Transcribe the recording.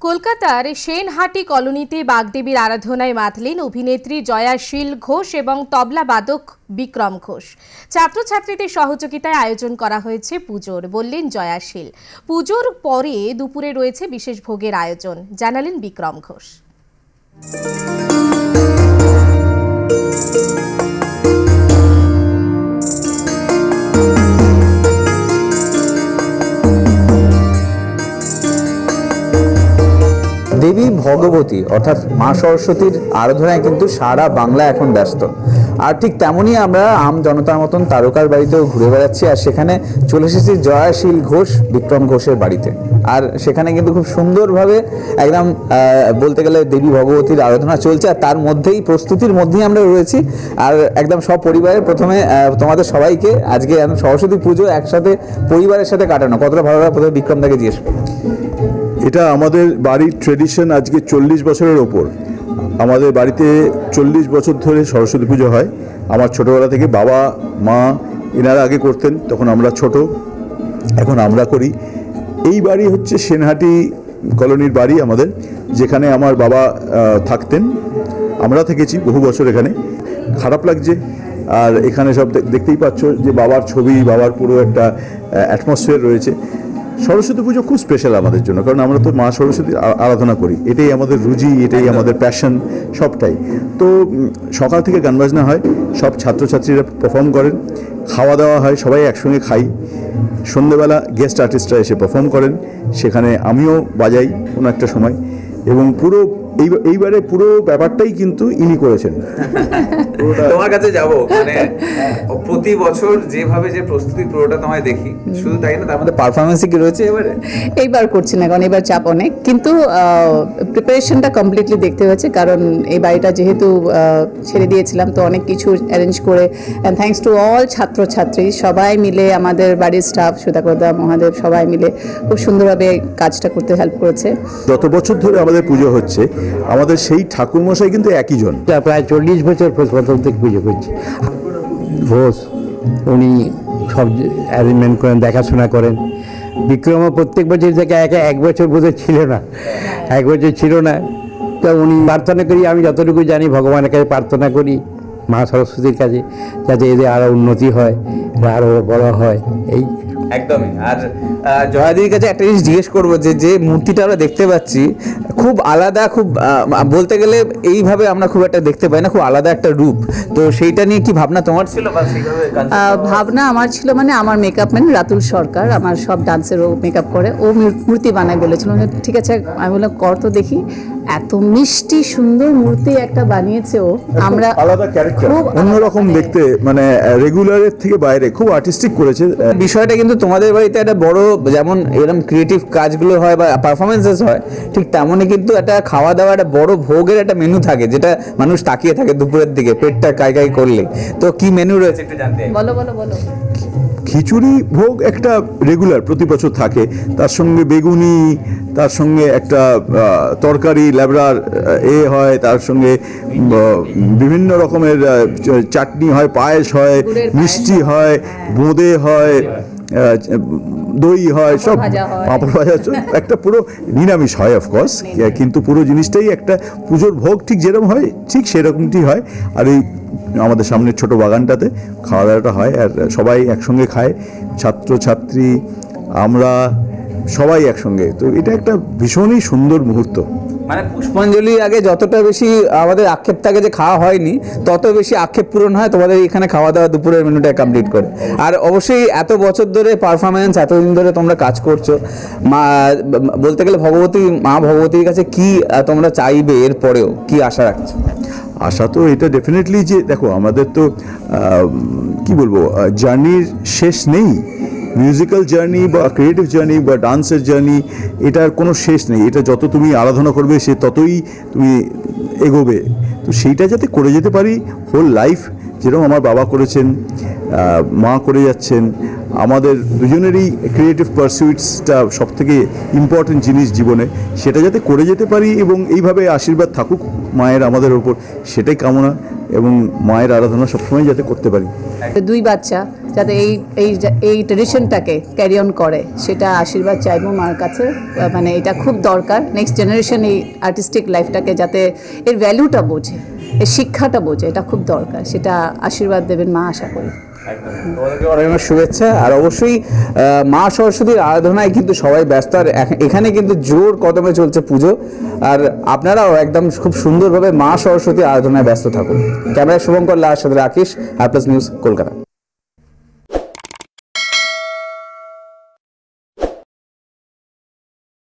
কলকাতার সেনহাটি কলোনিতে বাগদেবীর আরাধনায় মাতলেন অভিনেত্রী জয়াশীল ঘোষ এবং তবলাবাদক বিক্রম ঘোষ। ছাত্রছাত্রীদের সহযোগিতায় আয়োজন করা হয়েছে পুজোর, বললেন জয়াশীল। পুজোর পরে দুপুরে রয়েছে বিশেষ ভোগের আয়োজন, জানালেন বিক্রম ঘোষ। দেবী ভগবতী অর্থাৎ মা সরস্বতীর আরাধনায় কিন্তু সারা বাংলা এখন ব্যস্ত। আর ঠিক তেমনই আমরা আম জনতার মতন তারকার বাড়িতেও ঘুরে বেড়াচ্ছি, আর সেখানে চলে এসেছি জয়াশীল ঘোষ বিক্রম ঘোষের বাড়িতে। আর সেখানে কিন্তু খুব সুন্দরভাবে একদম বলতে গেলে দেবী ভগবতীর আরাধনা চলছে, আর তার মধ্যেই প্রস্তুতির মধ্যেই আমরা রয়েছি। আর একদম সব পরিবারের প্রথমে তোমাদের সবাইকে আজকে সরস্বতী পুজো একসাথে পরিবারের সাথে কাটানো কতটা ভালো লাগে, প্রথমে বিক্রম দাকে জিজ্ঞেস করবো। এটা আমাদের বাড়ির ট্রেডিশন, আজকে 40 বছরের ওপর। আমাদের বাড়িতে 40 বছর ধরে সরস্বতী পুজো হয়। আমার ছোটোবেলা থেকে বাবা মা এনারা আগে করতেন, তখন আমরা ছোট, এখন আমরা করি। এই বাড়ি হচ্ছে সেনহাটি কলোনির বাড়ি আমাদের, যেখানে আমার বাবা থাকতেন। আমরা থেকেছি বহু বছর এখানে। খারাপ লাগছে, আর এখানে সব দেখতেই পাচ্ছ যে বাবার ছবি, বাবার পুরো একটা অ্যাটমসফিয়ার রয়েছে। সরস্বতী পুজো খুব স্পেশাল আমাদের জন্য, কারণ আমরা তো মা সরস্বতীর আরাধনা করি, এটাই আমাদের রুচি, এটাই আমাদের প্যাশন, সবটাই। তো সকাল থেকে গান বাজনা হয়, সব ছাত্রছাত্রীরা পারফর্ম করেন, খাওয়া দাওয়া হয়, সবাই একসঙ্গে খাই। সন্ধ্যেবেলা গেস্ট আর্টিস্টরা এসে পারফর্ম করেন, সেখানে আমিও বাজাই কোনো একটা সময়। এবং পুরো এইবারে পুরো ব্যাপারটাই কিন্তু ইনি করেছেন। তোমার কাছে যাবো, মানে প্রতি বছর যেভাবে যে প্রস্তুতি পুরোটা তোমায় দেখি, শুধু তাই না, তার মধ্যে পারফরমেন্স কি রয়েছে এবারে? এইবার করছি না, কারণ এবার চাপ অনেক, কিন্তু প্রিপারেশনটা কমপ্লিটলি দেখতে হয়েছে। কারণ এই বাড়িটা যেহেতু ছেড়ে দিয়েছিলাম, তো অনেক কিছু অ্যারেঞ্জ করে, অ্যান্ড থ্যাঙ্কস টু অল ছাত্রছাত্রী সবাই মিলে, আমাদের বাড়ির স্টাফ সুধাকরদা মহাদেব সবাই মিলে খুব সুন্দরভাবে কাজটা করতে হেল্প করেছে। যত বছর ধরে আমাদের পুজো হচ্ছে, আমাদের সেই ঠাকুরমশাই কিন্তু একই জন। প্রায় 40 বছর প্রথম থেকে পুজো করছি। ঘোষ উনি সব অ্যারেঞ্জমেন্ট করেন, দেখাশোনা করেন। বিক্রমও প্রত্যেক বছর থেকে এক বছর বোধহয় ছিল না, এক বছর ছিল না। তো উনি প্রার্থনা করি, আমি যতটুকু জানি ভগবানের কাছে প্রার্থনা করি, মা সরস্বতীর কাছে, যাতে এদের আরও উন্নতি হয়, আরও বড় হয়। এই একদমই। আর জয়াদির কাছে একটা জিনিস জিজ্ঞেস করবো, যে মূর্তিটা আমরা দেখতে পাচ্ছি খুব আলাদা, খুব বলতে গেলে এইভাবে আমরা খুব একটা দেখতে পাই না, খুব আলাদা একটা রূপ। তো সেইটা নিয়ে কি ভাবনা তোমার ছিল? ভাবনা আমার ছিল, মানে আমার মেকআপ ম্যান রাতুল সরকার, আমার সব ডান্সের ও মেকআপ করে, ও মূর্তি বানায় বলেছিল। ঠিক আছে, আমি বললাম কর তো দেখি। এত মিষ্টি সুন্দর মূর্তি একটা বানিয়েছে ও, আমরা আলাদা ক্যারেক্টার, অন্যরকম দেখতে, মানে রেগুলারের থেকে বাইরে খুব আর্টিস্টিক করেছে বিষয়টা। কিন্তু তোমাদের বাড়িতে একটা বড়, যেমন এরকম ক্রিয়েটিভ কাজগুলো হয় বা পারফরমেন্সেস হয়, ঠিক তেমনই কিন্তু একটা খাওয়া দাওয়া, একটা বড় ভোগের একটা মেনু থাকে, যেটা মানুষ তাকিয়ে থাকে দুপুরের দিকে পেটটা কাই করলে। তো কি মেনু রয়েছে একটু জানতে? বলো বলো বলো। খিচুড়ি ভোগ একটা রেগুলার প্রতি বছর থাকে, তার সঙ্গে বেগুনি, তার সঙ্গে একটা তরকারি ল্যাবড়ার হয়, তার সঙ্গে বিভিন্ন রকমের চাটনি হয়, পায়েস হয়, মিষ্টি হয়, বোঁদে হয়, দই হয়, সব পাঁপড় ভাজা, একটা পুরো নিরামিষ হয় অফকোর্স, কিন্তু পুরো জিনিসটাই একটা পুজোর ভোগ ঠিক যেরকম হয় ঠিক সেরকমটি হয়। আর এই আমাদের সামনের ছোট বাগানটাতে খাওয়া দাওয়াটা হয়, আর সবাই একসঙ্গে খায়, ছাত্রছাত্রী আমরা সবাই একসঙ্গে। তো এটা একটা ভীষণই সুন্দর মুহূর্ত। মানে পুষ্পাঞ্জলির আগে যতটা বেশি আমাদের আক্ষেপ থাকে যে খাওয়া হয়নি, তত বেশি আক্ষেপ পূরণ হয় তোমাদের এখানে খাওয়া দাওয়া দুপুরের মেনুটা কমপ্লিট করে। আর অবশ্যই এত বছর ধরে পারফরমেন্স, এতদিন ধরে তোমরা কাজ করছো, মা বলতে গেলে মা ভগবতীর কাছে কি তোমরা চাইবে, এর পরেও কি আশা রাখছো? আশা তো এটা ডেফিনেটলি, যে দেখো আমাদের তো কি বলবো, জার্নির শেষ নেই। মিউজিক্যাল জার্নি বা ক্রিয়েটিভ জার্নি বা ডান্সের জার্নি, এটার কোনো শেষ নেই। এটা যত তুমি আরাধনা করবে, সে ততই তুমি এগোবে। তো সেইটা যাতে করে যেতে পারি হোল লাইফ, যেরকম আমার বাবা করেছেন, মা করে যাচ্ছেন, আমাদের দুজনেরই ক্রিয়েটিভ পারসুইটসটা সবথেকে ইম্পর্টেন্ট জিনিস জীবনে, সেটা যাতে করে যেতে পারি এবং এইভাবে আশীর্বাদ থাকুক মায়ের আমাদের ওপর, সেটাই কামনা, এবং মায়ের আরাধনা সবসময় যাতে করতে পারি। 2 বাচ্চা, যাতে এই ট্রেডিশনটাকে ক্যারি অন করে, সেটা আশীর্বাদ চাইবো মার কাছে। মানে এটা খুব দরকার, নেক্সট জেনারেশন এই আর্টিস্টিক লাইফটাকে যাতে এর ভ্যালুটা বোঝে, এর শিক্ষাটা বোঝে, এটা খুব দরকার। সেটা আশীর্বাদ দেবেন মা, আশা করি। অনেক অনেক শুভেচ্ছা। আর অবশ্যই মা সরস্বতীর আরাধনায় কিন্তু সবাই ব্যস্ত, আর এখানে কিন্তু জোর কদমে চলছে পুজো। আর আপনারাও একদম খুব সুন্দরভাবে মা সরস্বতীর আরাধনায় ব্যস্ত থাকুন। ক্যামেরায় শুভঙ্কর লাল, সাথে রাকেশ, আর প্লাস নিউজ, কলকাতা।